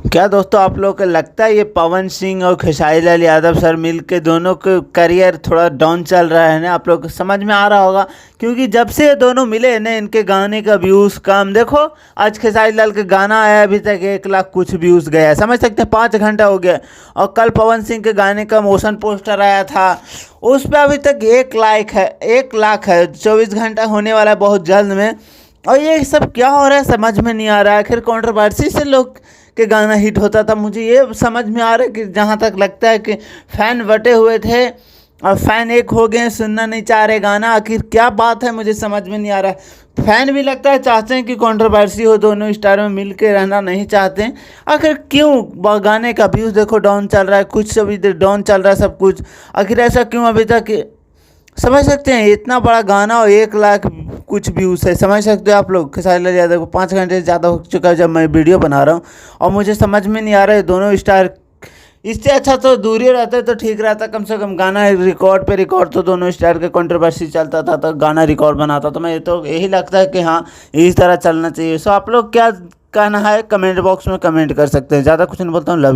क्या दोस्तों आप लोगों को लगता है ये पवन सिंह और खेसारी लाल यादव सर मिल के दोनों के करियर थोड़ा डाउन चल रहा है ना? आप लोग को समझ में आ रहा होगा, क्योंकि जब से ये दोनों मिले ना इनके गाने का व्यूज़ कम देखो। आज खेसारी लाल का गाना आया अभी तक 1 लाख कुछ व्यूज़ गया है, समझ सकते हैं, 5 घंटा हो गया। और कल पवन सिंह के गाने का मोशन पोस्टर आया था, उस पर अभी तक 1 लाख है, 1 लाख है। 24 घंटा होने वाला है बहुत जल्द में। और ये सब क्या हो रहा है समझ में नहीं आ रहा है। आखिर कंट्रोवर्सी से लोग के गाना हिट होता था, मुझे ये समझ में आ रहा है कि जहाँ तक लगता है कि फ़ैन बटे हुए थे और फ़ैन एक हो गए, सुनना नहीं चाह रहे गाना। आखिर क्या बात है मुझे समझ में नहीं आ रहा है। फ़ैन भी लगता है चाहते हैं कि कंट्रोवर्सी हो, दोनों स्टार में मिल के रहना नहीं चाहते हैं। आखिर क्यों गाने का व्यूज़ देखो डाउन चल रहा है, कुछ सभी डाउन चल रहा है सब कुछ। आखिर ऐसा क्यों अभी तक समझ सकते हैं? इतना बड़ा गाना और 1 लाख कुछ व्यूज़ है, समझ सकते हो आप लोग। खेसारी लाल यादव को 5 घंटे से ज़्यादा हो चुका है जब मैं वीडियो बना रहा हूँ, और मुझे समझ में नहीं आ रहा है दोनों स्टार। इससे अच्छा तो दूर ही रहते तो ठीक रहता, कम से कम गाना रिकॉर्ड पे रिकॉर्ड तो दोनों स्टार के कंट्रोवर्सी चलता था तो गाना रिकॉर्ड बनाता। तो मैं तो यही लगता है कि हाँ इस तरह चलना चाहिए। सो आप लोग क्या कहना है कमेंट बॉक्स में कमेंट कर सकते हैं। ज़्यादा कुछ नहीं बोलता हूँ, लव।